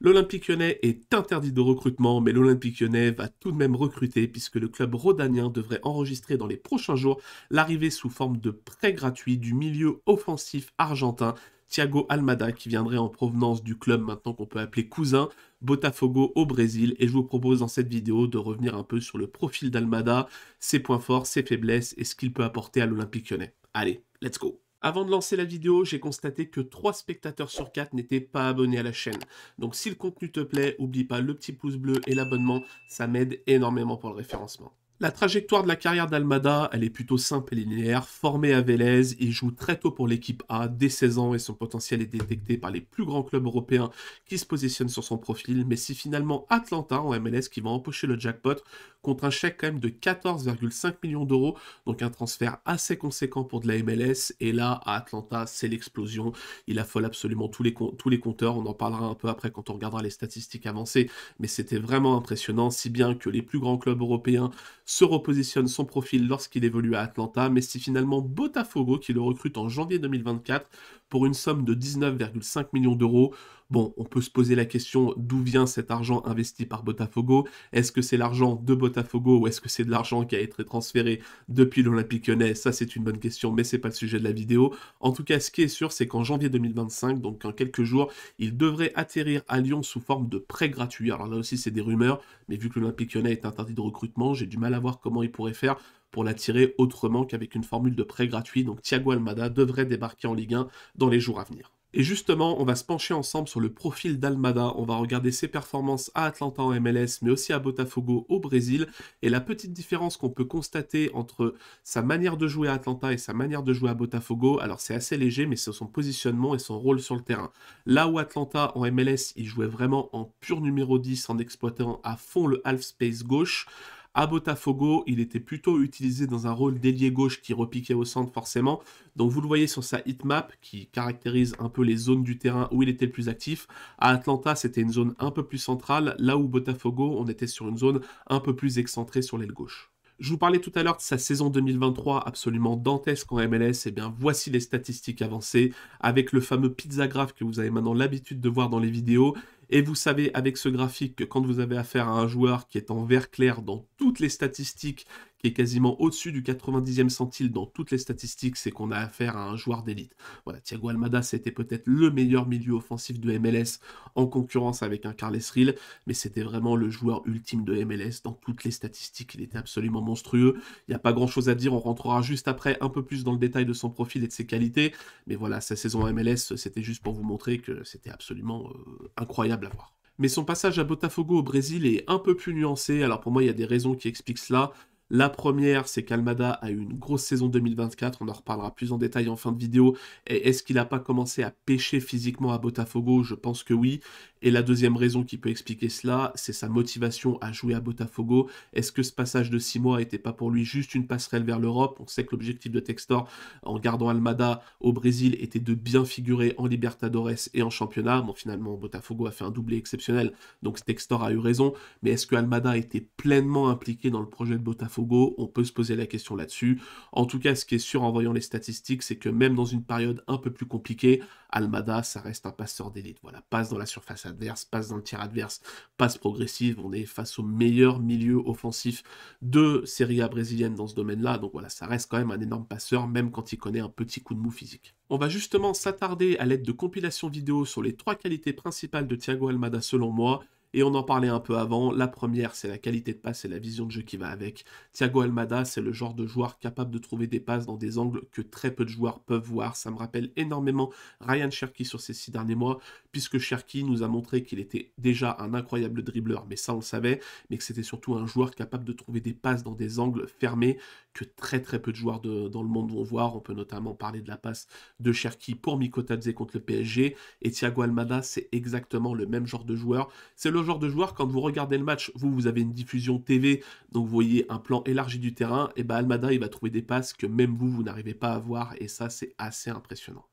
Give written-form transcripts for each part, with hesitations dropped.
L'Olympique Lyonnais est interdit de recrutement, mais l'Olympique Lyonnais va tout de même recruter puisque le club rhodanien devrait enregistrer dans les prochains jours l'arrivée sous forme de prêt gratuit du milieu offensif argentin Thiago Almada qui viendrait en provenance du club maintenant qu'on peut appeler cousin, Botafogo au Brésil. Et je vous propose dans cette vidéo de revenir un peu sur le profil d'Almada, ses points forts, ses faiblesses et ce qu'il peut apporter à l'Olympique Lyonnais. Allez, let's go! Avant de lancer la vidéo, j'ai constaté que 3 spectateurs sur 4 n'étaient pas abonnés à la chaîne. Donc si le contenu te plaît, oublie pas le petit pouce bleu et l'abonnement, ça m'aide énormément pour le référencement. La trajectoire de la carrière d'Almada, elle est plutôt simple et linéaire. Formé à Vélez, il joue très tôt pour l'équipe A, dès 16 ans, et son potentiel est détecté par les plus grands clubs européens qui se positionnent sur son profil. Mais c'est finalement Atlanta en MLS qui va empocher le jackpot contre un chèque quand même de 14,5 millions d'euros, donc un transfert assez conséquent pour de la MLS. Et là, à Atlanta, c'est l'explosion. Il affole absolument tous les compteurs. On en parlera un peu après quand on regardera les statistiques avancées, mais c'était vraiment impressionnant, si bien que les plus grands clubs européens se repositionne son profil lorsqu'il évolue à Atlanta, mais c'est finalement Botafogo qui le recrute en janvier 2024 pour une somme de 19,5 millions d'euros. Bon, on peut se poser la question d'où vient cet argent investi par Botafogo. Est-ce que c'est l'argent de Botafogo ou est-ce que c'est de l'argent qui a été transféré depuis l'Olympique Lyonnais? Ça, c'est une bonne question, mais c'est pas le sujet de la vidéo. En tout cas, ce qui est sûr, c'est qu'en janvier 2025, donc en quelques jours, il devrait atterrir à Lyon sous forme de prêt gratuit. Alors là aussi, c'est des rumeurs, mais vu que l'Olympique Lyonnais est interdit de recrutement, j'ai du mal à voir comment il pourrait faire pour l'attirer autrement qu'avec une formule de prêt gratuit. Donc Thiago Almada devrait débarquer en Ligue 1 dans les jours à venir. Et justement, on va se pencher ensemble sur le profil d'Almada, on va regarder ses performances à Atlanta en MLS, mais aussi à Botafogo au Brésil, et la petite différence qu'on peut constater entre sa manière de jouer à Atlanta et sa manière de jouer à Botafogo, alors c'est assez léger, mais c'est son positionnement et son rôle sur le terrain. Là où Atlanta en MLS, il jouait vraiment en pur numéro 10 en exploitant à fond le half space gauche, à Botafogo, il était plutôt utilisé dans un rôle d'ailier gauche qui repiquait au centre forcément. Donc vous le voyez sur sa heatmap qui caractérise un peu les zones du terrain où il était le plus actif. À Atlanta, c'était une zone un peu plus centrale, là où Botafogo, on était sur une zone un peu plus excentrée sur l'aile gauche. Je vous parlais tout à l'heure de sa saison 2023 absolument dantesque en MLS, et bien voici les statistiques avancées avec le fameux pizza graph que vous avez maintenant l'habitude de voir dans les vidéos. Et vous savez avec ce graphique que quand vous avez affaire à un joueur qui est en vert clair dans toutes les statistiques, qui est quasiment au-dessus du 90e centile dans toutes les statistiques, c'est qu'on a affaire à un joueur d'élite. Voilà, Thiago Almada, c'était peut-être le meilleur milieu offensif de MLS en concurrence avec un Carles Rill, mais c'était vraiment le joueur ultime de MLS dans toutes les statistiques. Il était absolument monstrueux. Il n'y a pas grand-chose à dire, on rentrera juste après un peu plus dans le détail de son profil et de ses qualités, mais voilà, sa saison en MLS, c'était juste pour vous montrer que c'était absolument incroyable à voir. Mais son passage à Botafogo au Brésil est un peu plus nuancé. Alors pour moi, il y a des raisons qui expliquent cela. La première, c'est qu'Almada a eu une grosse saison 2024, on en reparlera plus en détail en fin de vidéo. Et est-ce qu'il n'a pas commencé à pêcher physiquement à Botafogo? Je pense que oui. Et la deuxième raison qui peut expliquer cela, c'est sa motivation à jouer à Botafogo. Est-ce que ce passage de 6 mois n'était pas pour lui juste une passerelle vers l'Europe? On sait que l'objectif de Textor, en gardant Almada au Brésil, était de bien figurer en Libertadores et en championnat. Bon, finalement, Botafogo a fait un doublé exceptionnel, donc Textor a eu raison. Mais est-ce que Almada était pleinement impliqué dans le projet de Botafogo? On peut se poser la question là-dessus. En tout cas, ce qui est sûr en voyant les statistiques, c'est que même dans une période un peu plus compliquée, Almada, ça reste un passeur d'élite. Voilà, passe dans la surface adverse, passe dans le tir adverse, passe progressive. On est face au meilleur milieu offensif de Serie A brésilienne dans ce domaine-là. Donc voilà, ça reste quand même un énorme passeur, même quand il connaît un petit coup de mou physique. On va justement s'attarder à l'aide de compilations vidéo sur les 3 qualités principales de Thiago Almada selon moi. Et on en parlait un peu avant, la première c'est la qualité de passe et la vision de jeu qui va avec. Thiago Almada c'est le genre de joueur capable de trouver des passes dans des angles que très peu de joueurs peuvent voir. Ça me rappelle énormément Ryan Cherki sur ces 6 derniers mois, puisque Cherki nous a montré qu'il était déjà un incroyable dribbleur, mais ça on le savait, mais que c'était surtout un joueur capable de trouver des passes dans des angles fermés que très peu de joueurs dans le monde vont voir. On peut notamment parler de la passe de Cherki pour Mikotadze contre le PSG, et Thiago Almada c'est exactement le même genre de joueur. C'est le genre de joueur, quand vous regardez le match, vous avez une diffusion TV, donc vous voyez un plan élargi du terrain, et ben Almada il va trouver des passes que même vous n'arrivez pas à voir, et ça c'est assez impressionnant.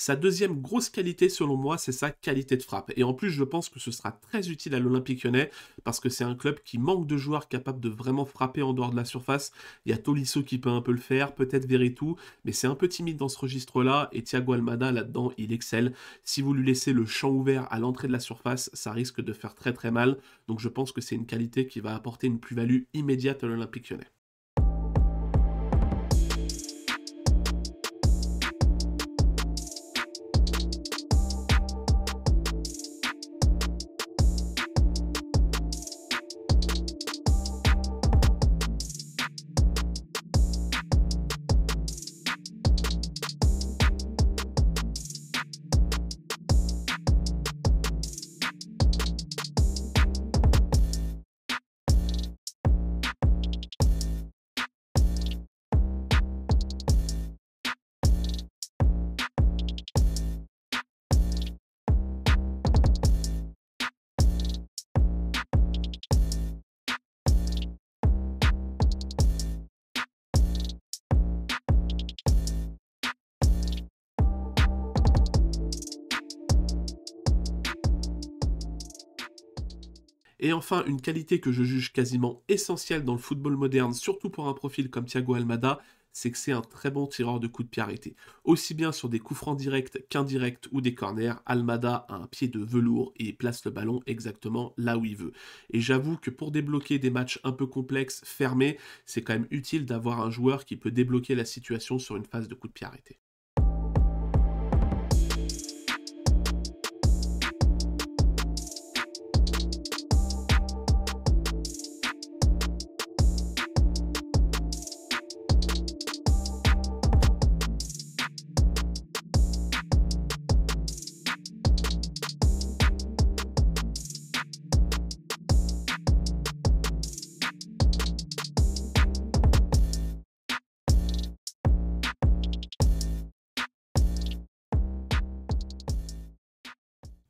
Sa deuxième grosse qualité, selon moi, c'est sa qualité de frappe. Et en plus, je pense que ce sera très utile à l'Olympique Lyonnais parce que c'est un club qui manque de joueurs capables de vraiment frapper en dehors de la surface. Il y a Tolisso qui peut un peu le faire, peut-être Veretout, mais c'est un peu timide dans ce registre-là. Et Thiago Almada, là-dedans, il excelle. Si vous lui laissez le champ ouvert à l'entrée de la surface, ça risque de faire très très mal. Donc je pense que c'est une qualité qui va apporter une plus-value immédiate à l'Olympique Lyonnais. Et enfin, une qualité que je juge quasiment essentielle dans le football moderne, surtout pour un profil comme Thiago Almada, c'est que c'est un très bon tireur de coups de pied arrêtés. Aussi bien sur des coups francs directs qu'indirects ou des corners, Almada a un pied de velours et place le ballon exactement là où il veut. Et j'avoue que pour débloquer des matchs un peu complexes, fermés, c'est quand même utile d'avoir un joueur qui peut débloquer la situation sur une phase de coups de pied arrêtés.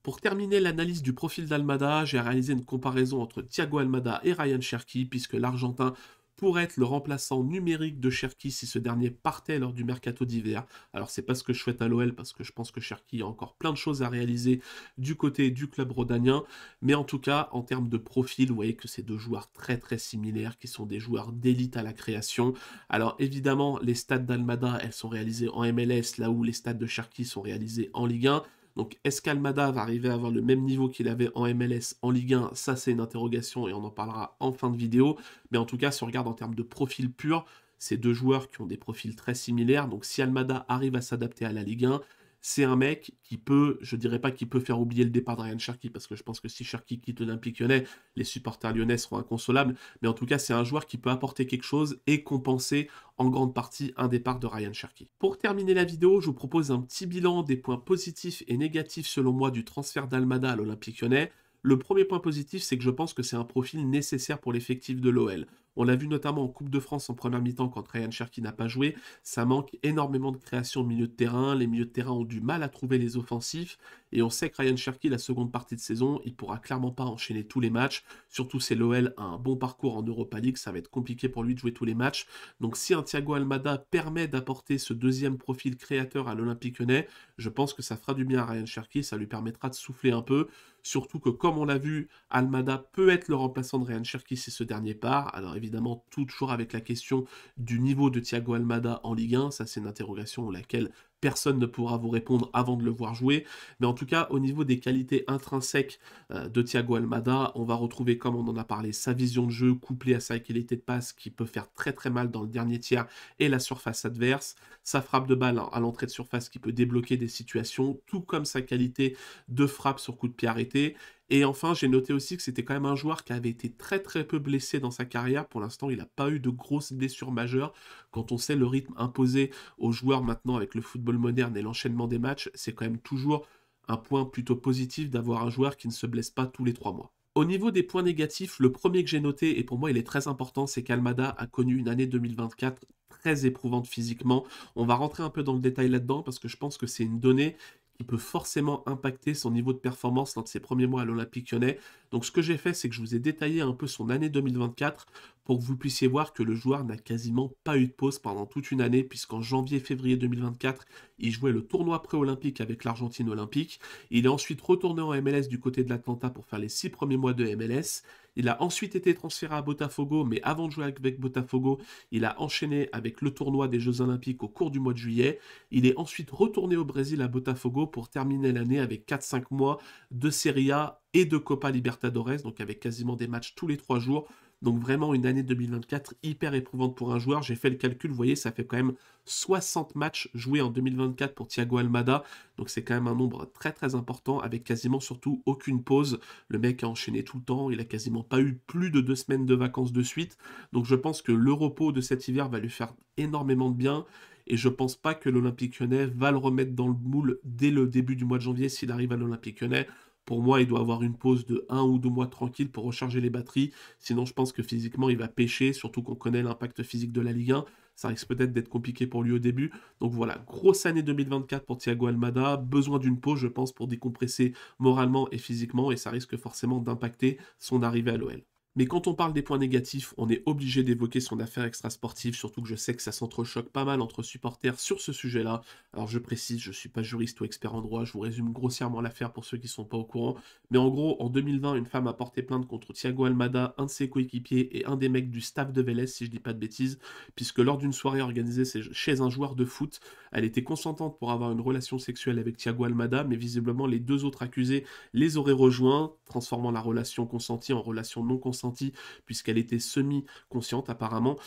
Pour terminer l'analyse du profil d'Almada, j'ai réalisé une comparaison entre Thiago Almada et Ryan Cherki, puisque l'Argentin pourrait être le remplaçant numérique de Cherki si ce dernier partait lors du mercato d'hiver. Alors c'est pas ce que je souhaite à l'OL parce que je pense que Cherki a encore plein de choses à réaliser du côté du club rhodanien, mais en tout cas en termes de profil, vous voyez que c'est deux joueurs très très similaires qui sont des joueurs d'élite à la création. Alors évidemment les stats d'Almada elles sont réalisées en MLS là où les stats de Cherki sont réalisés en Ligue 1. Donc, est-ce qu'Almada va arriver à avoir le même niveau qu'il avait en MLS, en Ligue 1? Ça, c'est une interrogation et on en parlera en fin de vidéo. Mais en tout cas, si on regarde en termes de profil pur, c'est deux joueurs qui ont des profils très similaires. Donc, si Almada arrive à s'adapter à la Ligue 1, c'est un mec qui peut, je dirais pas qu'il peut faire oublier le départ de Ryan Cherki, parce que je pense que si Cherki quitte l'Olympique Lyonnais, les supporters lyonnais seront inconsolables, mais en tout cas c'est un joueur qui peut apporter quelque chose et compenser en grande partie un départ de Ryan Cherki. Pour terminer la vidéo, je vous propose un petit bilan des points positifs et négatifs selon moi du transfert d'Almada à l'Olympique Lyonnais. Le premier point positif, c'est que je pense que c'est un profil nécessaire pour l'effectif de l'OL. On l'a vu notamment en Coupe de France en première mi-temps quand Ryan Cherki n'a pas joué. Ça manque énormément de création au milieu de terrain. Les milieux de terrain ont du mal à trouver les offensifs. Et on sait que Ryan Cherki, la seconde partie de saison, il pourra clairement pas enchaîner tous les matchs. Surtout si l'OL a un bon parcours en Europa League, ça va être compliqué pour lui de jouer tous les matchs. Donc si un Thiago Almada permet d'apporter ce deuxième profil créateur à l'Olympique Lyonnais, je pense que ça fera du bien à Ryan Cherki. Ça lui permettra de souffler un peu. Surtout que, comme on l'a vu, Almada peut être le remplaçant de Ryan Cherki si ce dernier part. Alors évidemment, toujours avec la question du niveau de Thiago Almada en Ligue 1. Ça, c'est une interrogation à laquelle personne ne pourra vous répondre avant de le voir jouer. Mais en tout cas, au niveau des qualités intrinsèques de Thiago Almada, on va retrouver, comme on en a parlé, sa vision de jeu couplée à sa qualité de passe qui peut faire très très mal dans le dernier tiers et la surface adverse. Sa frappe de balle à l'entrée de surface qui peut débloquer des situations, tout comme sa qualité de frappe sur coup de pied arrêté. Et enfin, j'ai noté aussi que c'était quand même un joueur qui avait été très très peu blessé dans sa carrière. Pour l'instant, il n'a pas eu de grosses blessures majeures. Quand on sait le rythme imposé aux joueurs maintenant avec le football moderne et l'enchaînement des matchs, c'est quand même toujours un point plutôt positif d'avoir un joueur qui ne se blesse pas tous les 3 mois. Au niveau des points négatifs, le premier que j'ai noté, et pour moi il est très important, c'est qu'Almada a connu une année 2024 très éprouvante physiquement. On va rentrer un peu dans le détail là-dedans parce que je pense que c'est une donnée qui peut forcément impacter son niveau de performance lors de ses premiers mois à l'Olympique Lyonnais. Donc ce que j'ai fait, c'est que je vous ai détaillé un peu son année 2024 pour que vous puissiez voir que le joueur n'a quasiment pas eu de pause pendant toute une année, puisqu'en janvier-février 2024, il jouait le tournoi pré-olympique avec l'Argentine olympique. Il est ensuite retourné en MLS du côté de l'Atlanta pour faire les 6 premiers mois de MLS. Il a ensuite été transféré à Botafogo, mais avant de jouer avec Botafogo, il a enchaîné avec le tournoi des Jeux Olympiques au cours du mois de juillet. Il est ensuite retourné au Brésil à Botafogo pour terminer l'année avec 4-5 mois de Serie A et de Copa Libertadores, donc avec quasiment des matchs tous les 3 jours. Donc vraiment une année 2024 hyper éprouvante pour un joueur. J'ai fait le calcul, vous voyez, ça fait quand même 60 matchs joués en 2024 pour Thiago Almada. Donc c'est quand même un nombre très très important avec quasiment surtout aucune pause. Le mec a enchaîné tout le temps, il a quasiment pas eu plus de 2 semaines de vacances de suite. Donc je pense que le repos de cet hiver va lui faire énormément de bien. Et je pense pas que l'Olympique Lyonnais va le remettre dans le moule dès le début du mois de janvier s'il arrive à l'Olympique Lyonnais. Pour moi, il doit avoir une pause de 1 ou 2 mois tranquille pour recharger les batteries. Sinon, je pense que physiquement, il va pêcher, surtout qu'on connaît l'impact physique de la Ligue 1. Ça risque peut-être d'être compliqué pour lui au début. Donc voilà, grosse année 2024 pour Thiago Almada. Besoin d'une pause, je pense, pour décompresser moralement et physiquement. Et ça risque forcément d'impacter son arrivée à l'OL. Mais quand on parle des points négatifs, on est obligé d'évoquer son affaire extrasportive, surtout que je sais que ça s'entrechoque pas mal entre supporters sur ce sujet-là. Alors je précise, je ne suis pas juriste ou expert en droit, je vous résume grossièrement l'affaire pour ceux qui ne sont pas au courant. Mais en gros, en 2020, une femme a porté plainte contre Thiago Almada, un de ses coéquipiers et un des mecs du staff de Vélez, si je dis pas de bêtises, puisque lors d'une soirée organisée chez un joueur de foot, elle était consentante pour avoir une relation sexuelle avec Thiago Almada, mais visiblement les 2 autres accusés les auraient rejoints, transformant la relation consentie en relation non consentie, puisqu'elle était semi-consciente apparemment.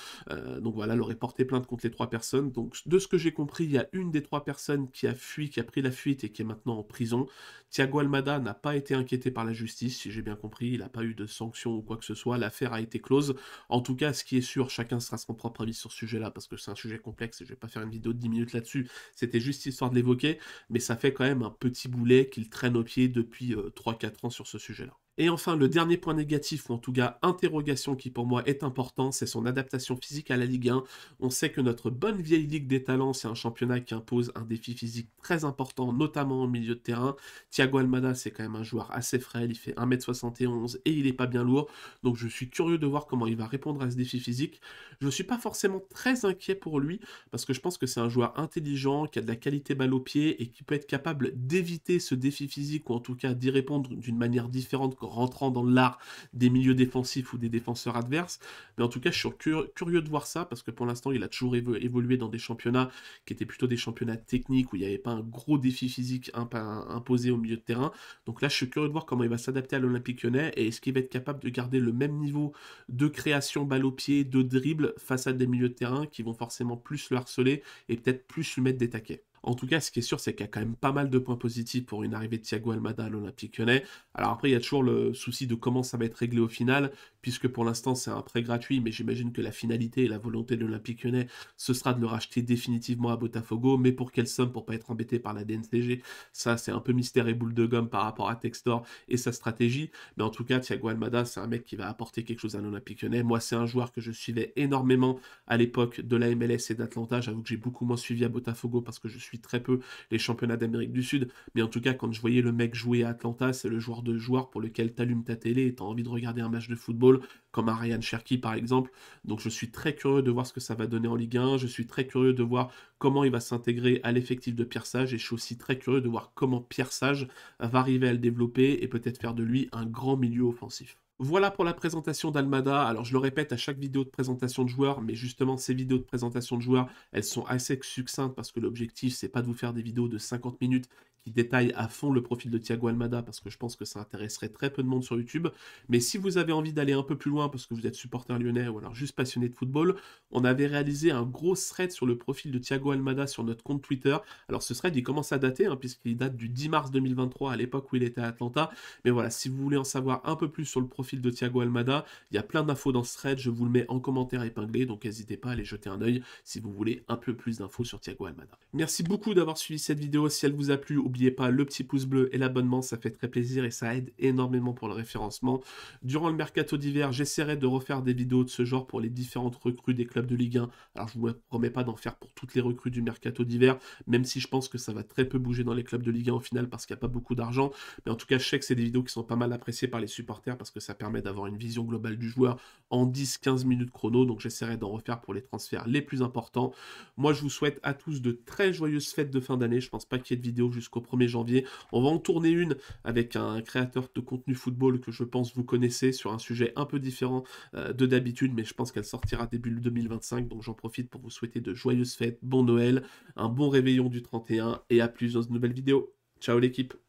Donc voilà, elle aurait porté plainte contre les 3 personnes. Donc de ce que j'ai compris, il y a une des 3 personnes qui a fui, qui a pris la fuite et qui est maintenant en prison. Thiago Almada n'a pas été inquiété par la justice, si j'ai bien compris, il n'a pas eu de sanctions ou quoi que ce soit, l'affaire a été close. En tout cas, ce qui est sûr, chacun sera son propre avis sur ce sujet-là, parce que c'est un sujet complexe et je vais pas faire une vidéo de 10 minutes là-dessus, c'était juste histoire de l'évoquer, mais ça fait quand même un petit boulet qu'il traîne au pied depuis 3-4 ans sur ce sujet-là. Et enfin, le dernier point négatif, ou en tout cas interrogation qui pour moi est important, c'est son adaptation physique à la Ligue 1. On sait que notre bonne vieille Ligue des Talents, c'est un championnat qui impose un défi physique très important, notamment au milieu de terrain. Thiago Almada, c'est quand même un joueur assez frêle, il fait 1m71 et il est pas bien lourd. Donc je suis curieux de voir comment il va répondre à ce défi physique. Je ne suis pas forcément très inquiet pour lui, parce que je pense que c'est un joueur intelligent, qui a de la qualité balle au pied et qui peut être capable d'éviter ce défi physique, ou en tout cas d'y répondre d'une manière différente rentrant dans l'art des milieux défensifs ou des défenseurs adverses. Mais en tout cas, je suis curieux de voir ça, parce que pour l'instant, il a toujours évolué dans des championnats qui étaient plutôt des championnats techniques, où il n'y avait pas un gros défi physique imposé au milieu de terrain. Donc là, je suis curieux de voir comment il va s'adapter à l'Olympique Lyonnais, et est-ce qu'il va être capable de garder le même niveau de création balle au pied, de dribble, face à des milieux de terrain qui vont forcément plus le harceler, et peut-être plus lui mettre des taquets. En tout cas, ce qui est sûr, c'est qu'il y a quand même pas mal de points positifs pour une arrivée de Thiago Almada à l'Olympique Lyonnais. Alors après, il y a toujours le souci de comment ça va être réglé au final, puisque pour l'instant, c'est un prêt gratuit, mais j'imagine que la finalité et la volonté de l'Olympique Lyonnais, ce sera de le racheter définitivement à Botafogo, mais pour quelle somme, pour pas être embêté par la DNCG, ça c'est un peu mystère et boule de gomme par rapport à Textor et sa stratégie, mais en tout cas, Thiago Almada, c'est un mec qui va apporter quelque chose à l'Olympique Lyonnais. Moi, c'est un joueur que je suivais énormément à l'époque de la MLS et d'Atlanta. J'avoue que j'ai beaucoup moins suivi à Botafogo parce que je suis très peu les championnats d'Amérique du Sud, mais en tout cas, quand je voyais le mec jouer à Atlanta, c'est le joueur de joueur pour lequel t'allumes ta télé et t'as envie de regarder un match de football, comme un Ryan Cherki par exemple. Donc je suis très curieux de voir ce que ça va donner en Ligue 1, je suis très curieux de voir comment il va s'intégrer à l'effectif de Pierre Sage, et je suis aussi très curieux de voir comment Pierre Sage va arriver à le développer et peut-être faire de lui un grand milieu offensif. Voilà pour la présentation d'Almada. Alors je le répète à chaque vidéo de présentation de joueurs, mais justement ces vidéos de présentation de joueurs, elles sont assez succinctes parce que l'objectif c'est pas de vous faire des vidéos de 50 minutes qui détaillent à fond le profil de Thiago Almada, parce que je pense que ça intéresserait très peu de monde sur YouTube. Mais si vous avez envie d'aller un peu plus loin parce que vous êtes supporter lyonnais ou alors juste passionné de football, on avait réalisé un gros thread sur le profil de Thiago Almada sur notre compte Twitter. Alors ce thread il commence à dater puisqu'il date du 10 mars 2023 à l'époque où il était à Atlanta. Mais voilà, si vous voulez en savoir un peu plus sur le profil de Thiago Almada, il y a plein d'infos dans ce thread, je vous le mets en commentaire épinglé, donc n'hésitez pas à aller jeter un œil si vous voulez un peu plus d'infos sur Thiago Almada. Merci beaucoup d'avoir suivi cette vidéo. Si elle vous a plu, Oubliez pas le petit pouce bleu et l'abonnement, ça fait très plaisir et ça aide énormément pour le référencement. Durant le mercato d'hiver, j'essaierai de refaire des vidéos de ce genre pour les différentes recrues des clubs de Ligue 1. Alors je vous promets pas d'en faire pour toutes les recrues du mercato d'hiver, même si je pense que ça va très peu bouger dans les clubs de Ligue 1 au final parce qu'il n'y a pas beaucoup d'argent. Mais en tout cas, je sais que c'est des vidéos qui sont pas mal appréciées par les supporters parce que ça permet d'avoir une vision globale du joueur en 10-15 minutes chrono. Donc j'essaierai d'en refaire pour les transferts les plus importants. Moi, je vous souhaite à tous de très joyeuses fêtes de fin d'année. Je pense pas qu'il y ait de vidéo jusqu'au 1er janvier. On va en tourner une avec un créateur de contenu football que je pense vous connaissez sur un sujet un peu différent de d'habitude, mais je pense qu'elle sortira début 2025. Donc j'en profite pour vous souhaiter de joyeuses fêtes, bon Noël, un bon réveillon du 31 et à plus dans une nouvelle vidéo. Ciao l'équipe!